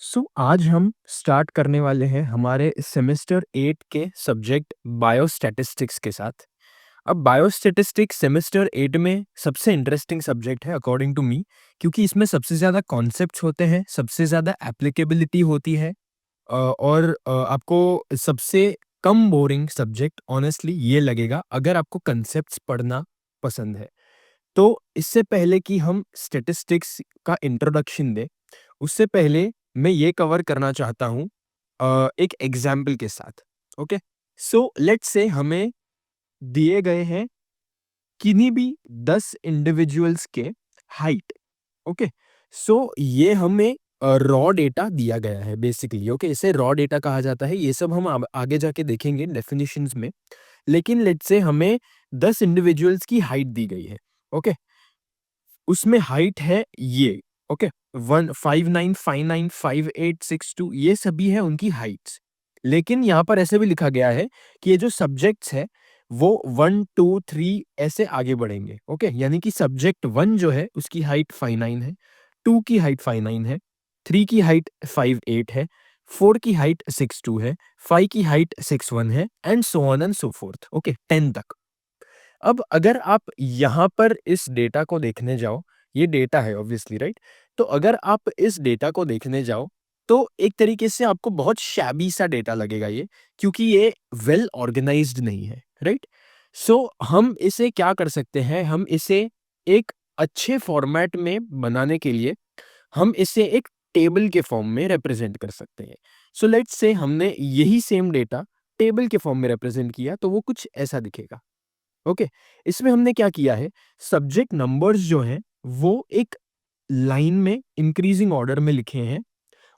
आज हम स्टार्ट करने वाले हैं हमारे सेमेस्टर 8 के सब्जेक्ट बायोस्टैटिस्टिक्स के साथ। अब बायोस्टैटिस्टिक्स सेमेस्टर 8 में सबसे इंटरेस्टिंग सब्जेक्ट है अकॉर्डिंग टू मी, क्योंकि इसमें सबसे ज़्यादा कॉन्सेप्ट्स होते हैं, सबसे ज़्यादा एप्लीकेबिलिटी होती है। और आपको सबसे कम बोरिंग सब्जेक्ट ऑनेस्टली ये लगेगा अगर आपको कॉन्सेप्ट्स पढ़ना पसंद है। तो इससे पहले कि हम स्टैटिस्टिक्स का इंट्रोडक्शन दें, उससे पहले मैं ये कवर करना चाहता हूँ एक एग्जाम्पल के साथ। ओके, सो लेट्स से हमें दिए गए हैं किन्हीं भी 10 इंडिविजुअल्स के हाइट। ओके, सो ये हमें रॉ डेटा दिया गया है बेसिकली। ओके, इसे रॉ डेटा कहा जाता है। ये सब हम आगे जाके देखेंगे डेफिनेशंस में। लेकिन लेट्स से हमें 10 इंडिविजुअल्स की हाइट दी गई है। ओके, उसमें हाइट है ये। ओके, 159595862 ये सभी है उनकी हाइट्स। लेकिन यहाँ पर ऐसे भी लिखा गया है कि ये जो सब्जेक्ट्स है वो 1 2 3 ऐसे आगे बढ़ेंगे। ओके, यानी कि सब्जेक्ट 1 जो है उसकी हाइट 59 है, 2 की हाइट 59 है, 3 की हाइट 58 है, 4 की हाइट 62 है, 5 की हाइट 61 है and so on and so fourth. Okay, 10 तक। अब अगर आप यहाँ पर इस डेटा को देखने जाओ, ये डेटा है ऑब्वियसली, राइट? तो अगर आप इस डेटा को देखने जाओ, तो एक तरीके से आपको बहुत शैबी सा डेटा लगेगा ये, क्योंकि ये वेल ऑर्गेनाइज्ड नहीं है, राइट? सो हम इसे क्या कर सकते हैं, हम इसे एक अच्छे फॉर्मेट में बनाने के लिए हम इसे एक टेबल के फॉर्म में रिप्रेजेंट कर सकते हैं। सो लेट्स से हमने यही सेम डेटा टेबल के फॉर्म में रिप्रेजेंट किया, तो वो कुछ ऐसा दिखेगा। ओके, इसमें हमने क्या किया है, सब्जेक्ट नंबर्स जो हैं वो एक लाइन में इंक्रीजिंग ऑर्डर में लिखे हैं,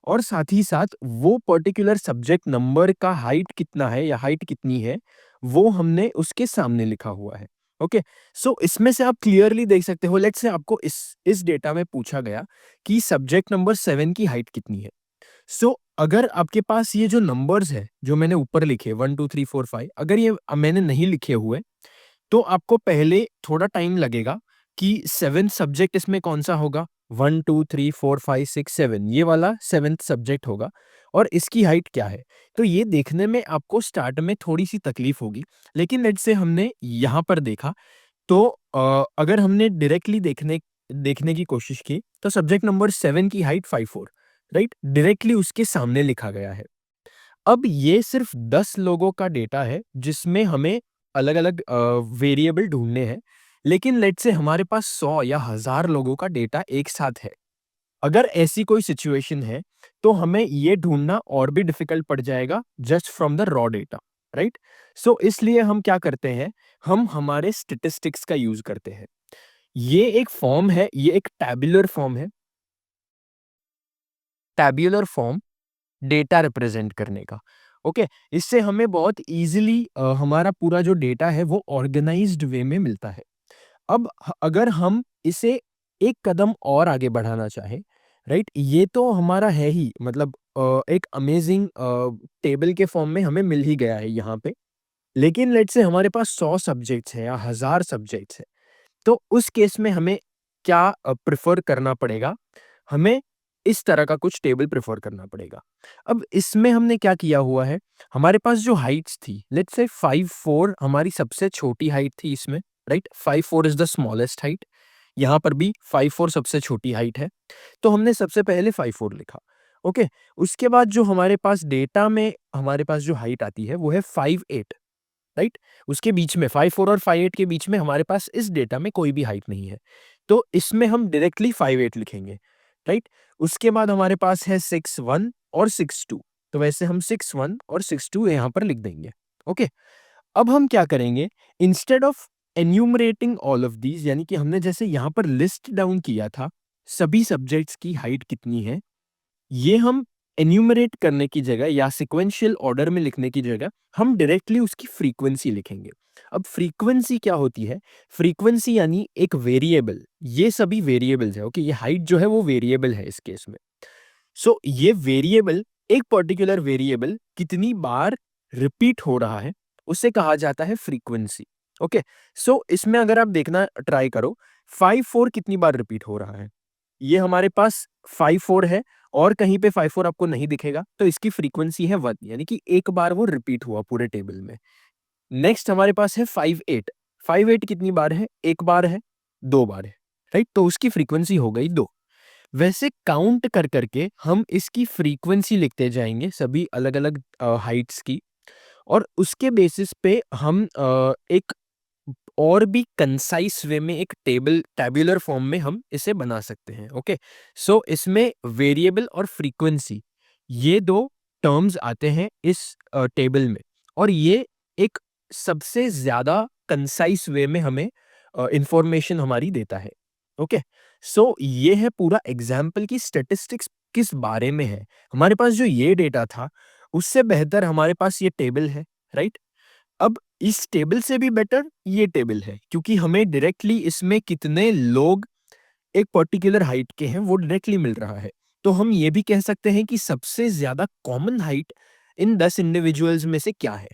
और साथ ही साथ वो पर्टिकुलर सब्जेक्ट नंबर का हाइट कितना है या हाइट कितनी है वो हमने उसके सामने लिखा हुआ है। ओके, सो इसमें से आप क्लियरली देख सकते हो। लेट्स से आपको इस डेटा में पूछा गया कि सब्जेक्ट नंबर 7 की हाइट कितनी है। सो अगर आपके पास ये जो नंबर्स है जो मैंने ऊपर लिखे 1 2 3 4 5, अगर ये मैंने नहीं लिखे हुए, तो आपको पहले थोड़ा टाइम लगेगा कि 7th सब्जेक्ट इसमें कौन-सा होगा? 1 2 3 4 5 6 7 ये वाला 7th सब्जेक्ट होगा, और इसकी हाइट क्या है? तो ये देखने में आपको स्टार्ट में थोड़ी-सी तकलीफ होगी। लेकिन लेट्स से हमने यहाँ पर देखा, तो अगर हमने डायरेक्टली देखने देखने की कोशिश की, तो सब्जेक्ट नंबर 7 की हाइट 54, राइट? डायरेक्टली उसके सामने लिखा गया है। अब ये सिर्फ 10 लोगों का डेटा है जिसमें हमें अलग-अलग वेरिएबल ढूँढने हैं। लेकिन लेट्स से हमारे पास 100 या 1000 लोगों का डेटा एक साथ है। अगर ऐसी कोई सिचुएशन है, तो हमें ये ढूँढना और भी डिफिकल्ट पड़ जाएगा just from the raw data, right? So इसलिए हम क्या करते हैं, हम हमारे स्टैटिस्टिक्स का यूज़ करते हैं। ये एक फॉर्म है, ये एक टैब्यूलर फॉर्म है। टैब्यूलर फॉर्म डेटा रिप्रेजेंट करने का। ओके, इससे हमें बहुत ईज़िली हमारा पूरा जो डेटा है वो ऑर्गेनाइज़्ड वे में मिलता है। अब अगर हम इसे एक कदम और आगे बढ़ाना चाहें, राइट? ये तो हमारा है ही, मतलब एक अमेज़िंग टेबल के फॉर्म में हमें मिल ही गया है यहाँ पे। लेकिन लेट्स से हमारे पास 100 सब्जेक्ट्स हैं या 1000 सब्जेक्ट्स हैं, तो उस केस में हमें क्या प्रेफ़र करना पड़ेगा? हमें इस तरह का कुछ टेबल प्रेफ़र करना पड़ेगा। अब इसमें हमने क्या किया हुआ है, हमारे पास जो हाइट्स थी, लेट्स से 5-4 हमारी सबसे छोटी हाइट थी इसमें, right? 5-4 is the smallest height. यहाँ पर भी 5-4 सबसे छोटी हाइट है, तो हमने सबसे पहले 5-4 लिखा। ओके, उसके बाद जो हमारे पास डेटा में हमारे पास जो हाइट आती है, वो है 5-8, राइट? उसके बीच में 5-4 और 5-8 के बीच में हमारे पास इस डेटा में कोई भी हाइट नहीं है। तो इसमें हम डायरेक्टली 5-8 लिखेंगे, राइट? उसके बाद हमारे पास है 6-1 और 6-2, तो वैसे हम 6-1 और 6-2 यहाँ पर लिख देंगे। ओके, अब हम क्या करेंगे, instead of enumerating all of these, यानी कि हमने जैसे यहाँ पर लिस्ट डाउन किया था, सभी सब्जेक्ट्स की हाइट कितनी है, ये हम एन्यूमरेट करने की जगह या सीक्वेंशियल ऑर्डर में लिखने की जगह हम डायरेक्टली उसकी फ्रीक्वेंसी लिखेंगे। अब फ्रीक्वेंसी क्या होती है? फ्रीक्वेंसी यानी एक वेरिएबल, ये सभी वेरिएबल्स है। ओके, ये हाइट जो है वो वेरिएबल है इस केस में। सो ये वेरिएबल, एक पर्टिकुलर वेरिएबल कितनी बार रिपीट हो रहा है, उसे कहा जाता है फ्रीक्वेंसी। ओके, सो इसमें अगर आप देखना ट्राई करो, 5-4 कितनी बार रिपीट हो रहा है? ये हमारे पास 5-4 है, और कहीं पे 5 4 आपको नहीं दिखेगा, तो इसकी फ्रीक्वेंसी है 1, यानी कि एक बार वो रिपीट हुआ पूरे टेबल में। नेक्स्ट हमारे पास है 5 8। 5 8 कितनी बार है? 1 बार है, 2 बार है, राइट? तो उसकी फ्रीक्वेंसी हो गई 2। वैसे काउंट कर करके हम इसकी फ्रीक्वेंसी लिखते जाएँगे सभी अलग-अलग हाइट्स की, और उसके बेसिस पे हम एक और भी कंसाइज़ वे में एक टैब्यूलर फॉर्म में हम इसे बना सकते हैं, ओके? सो इसमें वेरिएबल और फ्रीक्वेंसी, ये 2 टर्म्स आते हैं इस टेबल में, और ये एक सबसे ज़्यादा कंसाइज़ वे में हमें इन्फॉर्मेशन हमारी देता है, ओके? सो ये है पूरा एग्ज़ाम्पल की स्टैटिस्टिक्स किस बारे में है। हमारे पास जो ये डेटा था, उससे बेहतर हमारे पास ये टेबल है, राइट? अब इस टेबल से भी बेटर ये टेबल है, क्योंकि हमें डायरेक्टली इसमें कितने लोग एक पर्टिकुलर हाइट के हैं वो डायरेक्टली मिल रहा है। तो हम ये भी कह सकते हैं कि सबसे ज्यादा कॉमन हाइट इन 10 इंडिविजुअल्स में से क्या है।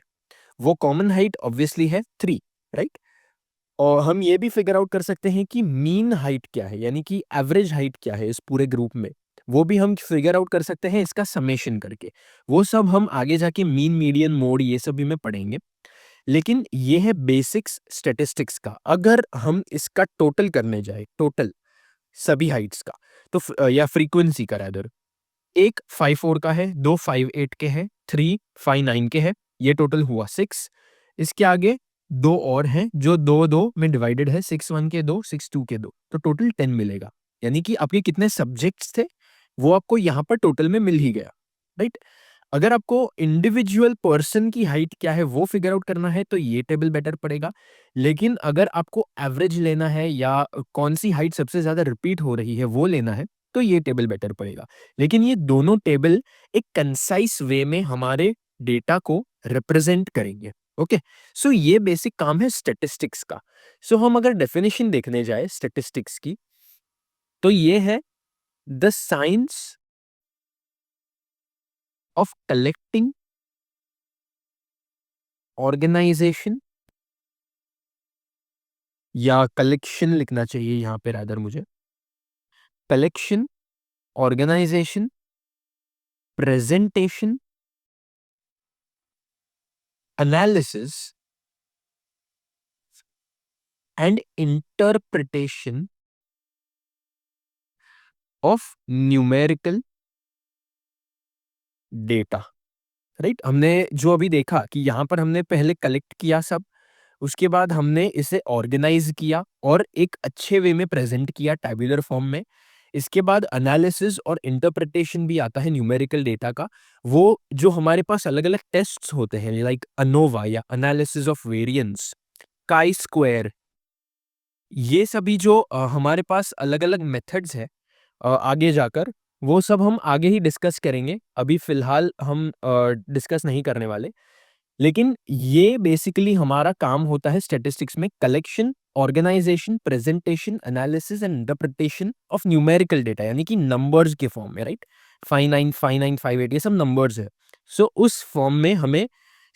वो कॉमन हाइट ऑब्वियसली है 3, राइट? और हम ये भी फिगर आउट कर सकते हैं कि मीन हाइट क्या है, यानी कि एवरेज हाइट क्या है इस पूरे ग्रुप में। वो भी हम फिगर आउट कर सकते हैं इसका समेशन करके। वो सब हम आगे जाके मीन, मीडियन, मोड ये सब भी में पढ़ेंगे। लेकिन ये है बेसिक्स स्टैटिस्टिक्स का। अगर हम इसका टोटल करने जाए, टोटल सभी हाइट्स का, तो या फ्रीक्वेंसी का रादर, एक 5-4 का है, 2 5-8 के हैं, 3 5-9 के हैं, ये टोटल हुआ 6। इसके आगे 2 और हैं जो 2-2 में डिवाइडेड है, 6-1 के 2, 6-2 के 2, तो टोटल 10 मिलेगा। यानी कि आपके कितने सब्जेक्ट्स थे, वो आपको यहाँ पर टोटल में मिल ही गया, राइट? अगर आपको इंडिविजुअल पर्सन की हाइट क्या है वो फिगर आउट करना है तो ये टेबल बेटर पड़ेगा। लेकिन अगर आपको एवरेज लेना है या कौन सी हाइट सबसे ज्यादा रिपीट हो रही है वो लेना है तो ये टेबल बेटर पड़ेगा। लेकिन ये दोनों टेबल एक कंसाइज वे में हमारे डेटा को रिप्रेजेंट करेंगे। ओके, सो ये बेसिक काम है स्टैटिस्टिक्स का। सो हम अगर डेफिनेशन देखने जाए स्टैटिस्टिक्स की, तो ये है the science of collecting, organisation, या कलेक्शन लिखना चाहिए यहाँ पे रादर मुझे। Collection, organisation, presentation, analysis and interpretation of numerical data, right? हमने जो अभी देखा कि यहाँ पर हमने पहले कलेक्ट किया सब, उसके बाद हमने इसे ऑर्गेनाइज किया और एक अच्छे वे में प्रेजेंट किया टैब्यूलर फॉर्म में। इसके बाद एनालिसिस और इंटरप्रिटेशन भी आता है न्यूमेरिकल डेटा का। वो जो हमारे पास अलग अलग टेस्ट्स होते हैं लाइक अनोवा या analysis of variance, chi square, ये सभी जो हमारे पास अलग अलग मेथड्स है आगे जाकर, वो सब हम आगे ही डिस्कस करेंगे। अभी फिलहाल हम डिस्कस नहीं करने वाले। लेकिन ये बेसिकली हमारा काम होता है स्टैटिस्टिक्स में collection, organisation, presentation, analysis and interpretation of numerical data, यानी कि नंबर्स के फॉर्म में, राइट? 59 59 58 ये सब नंबर्स है। सो उस फॉर्म में हमें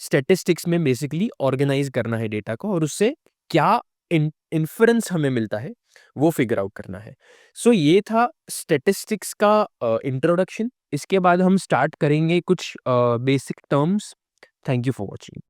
स्टैटिस्टिक्स में बेसिकली ऑर्गेनाइज करना है डेटा को, और उससे क्या इन्फ्रेंस हमें मिलता है वो फिगर आउट करना है। सो ये था स्टैटिस्टिक्स का इंट्रोडक्शन। इसके बाद हम स्टार्ट करेंगे कुछ basic terms. Thank you for watching.